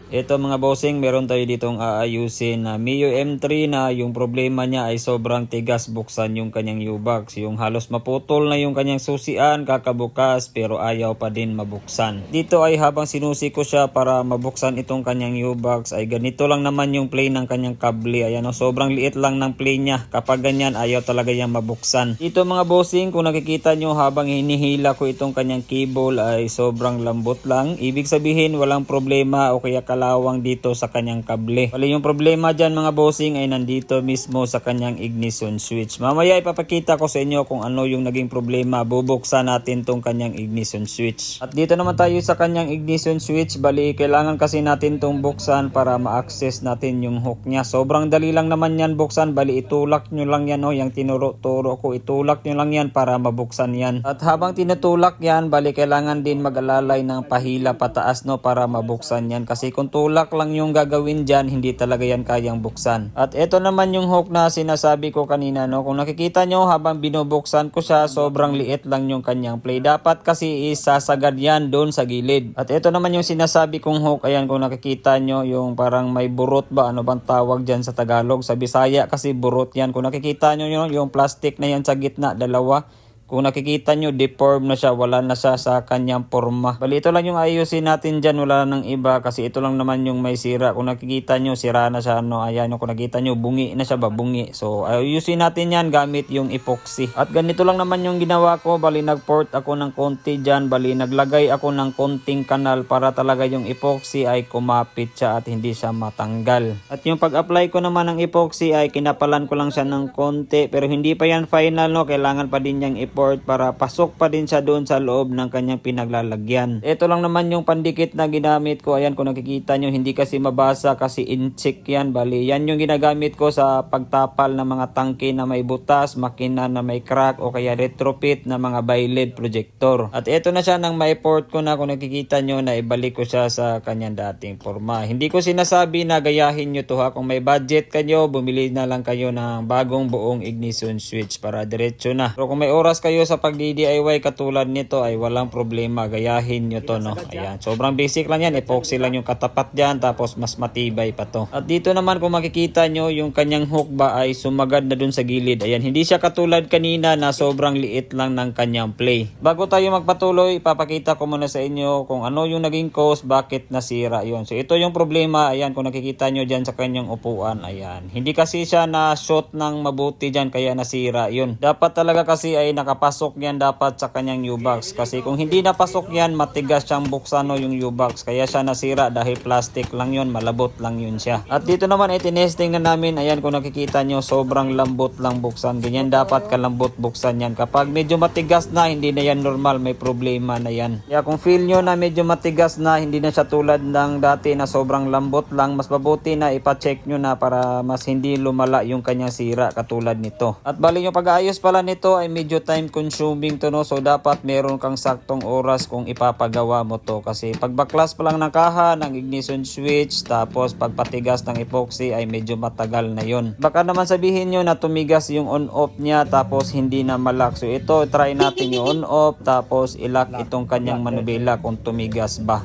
Ito mga bossing, meron tayo ditong aayusin na Mio M3 na yung problema niya ay sobrang tigas buksan yung kanyang U-box. Yung halos maputol na yung kanyang susian kakabukas pero ayaw pa din mabuksan. Dito ay habang sinusi ko siya para mabuksan itong kanyang U-box ay ganito lang naman yung play ng kanyang kable. Ayan o, sobrang liit lang ng play niya. Kapag ganyan ayaw talaga yung mabuksan. Dito mga bossing, kung nakikita nyo habang hinihila ko itong kanyang cable ay sobrang lambot lang. Ibig sabihin walang problema o kaya kalawang dito sa kanyang kable. Bali yung problema dyan mga bossing ay nandito mismo sa kanyang ignition switch. Mamaya ipapakita ko sa inyo kung ano yung naging problema. Bubuksan natin tong kanyang ignition switch. At dito naman tayo sa kanyang ignition switch. Bali kailangan kasi natin tong buksan para ma-access natin yung hook niya. Sobrang dali lang naman yan buksan. Bali itulak nyo lang yan o. Yung tinuro-turo ko, itulak nyo lang yan para mabuksan yan. At habang tinutulak yan, bali kailangan din mag-alalay ng pahila pataas no para mabuksan yan. Kasi kung tulak lang yung gagawin dyan, hindi talaga yan kayang buksan. At ito naman yung hook na sinasabi ko kanina no. Kung nakikita nyo habang binubuksan ko siya, sobrang liit lang yung kanyang play. Dapat kasi isasagad yan doon sa gilid. At ito naman yung sinasabi kong hook. Ayan kung nakikita nyo yung parang may burot ba, ano bang tawag dyan sa Tagalog. Sa Bisaya kasi burot yan. Kung nakikita nyo yung plastic na yan sa gitna, dalawa. Kung nakikita nyo, deform na siya. Wala na siya sa kanyang forma. Bali, ito lang yung ayusin natin dyan. Wala nang iba kasi ito lang naman yung may sira. Kung nakikita nyo, sira na siya. No? Ayan, kung nakikita nyo, bungi na siya ba? Bungi. So, ayusin natin yan gamit yung epoxy. At ganito lang naman yung ginawa ko. Bali, nagport ako ng konti dyan. Bali, naglagay ako ng konting kanal para talaga yung epoxy ay kumapit siya at hindi siya matanggal. At yung pag-apply ko naman ng epoxy ay kinapalan ko lang siya ng konti. Pero hindi pa yan final, no? Kailangan pa din yung epoxy para pasok pa din siya doon sa loob ng kanyang pinaglalagyan. Ito lang naman yung pandikit na ginamit ko. Ayan kung nakikita nyo, hindi kasi mabasa kasi incheck yan. Bali, yan yung ginagamit ko sa pagtapal ng mga tangke na may butas, makina na may crack o kaya retrofit na mga bi-LED projector. At ito na siya nang may port ko na kung nakikita nyo na ibalik ko siya sa kanyang dating forma. Hindi ko sinasabi na gayahin nyo to ha. Kung may budget kayo, bumili na lang kayo ng bagong buong ignition switch para diretso na. Pero kung may oras kayo sa pag-DIY katulad nito ay walang problema, gayahin nyo to no. Ayan, sobrang basic lang yan, epoxy lang yung katapat dyan tapos mas matibay pa to. At dito naman kung makikita nyo yung kanyang hook ba ay sumagad na dun sa gilid. Ayan, hindi siya katulad kanina na sobrang liit lang ng kanyang play. Bago tayo magpatuloy, ipapakita ko muna sa inyo kung ano yung naging cause, bakit nasira yun. So ito yung problema, ayan kung nakikita nyo dyan sa kanyang upuan, ayan. Hindi kasi siya na shot ng mabuti dyan kaya nasira yun. Dapat talaga kasi ay nakapasok yan dapat sa kanyang U-box. Kasi kung hindi napasok yan, matigas siyang buksan no, yung U-box. Kaya siya nasira dahil plastic lang yun, malabot lang yun siya. At dito naman ay tinesting na namin. Ayan kung nakikita nyo, sobrang lambot lang buksan. Ganyan dapat kalambot buksan yan. Kapag medyo matigas na, hindi na yan normal, may problema na yan. Kaya kung feel nyo na medyo matigas na, hindi na siya tulad ng dati na sobrang lambot lang, mas mabuti na ipacheck nyo na para mas hindi lumala yung kanyang sira katulad nito. At bali yung pag-aayos pala nito ay medyo time consuming to no. So dapat meron kang saktong oras kung ipapagawa mo to. Kasi pagbaklas pa lang ng kaha, ng ignition switch, tapos pagpatigas ng epoxy ay medyo matagal na yon. Baka naman sabihin nyo na tumigas yung on-off niya tapos hindi na malak. So ito, try natin yung on-off tapos ilak itong kanyang manubela kung tumigas ba.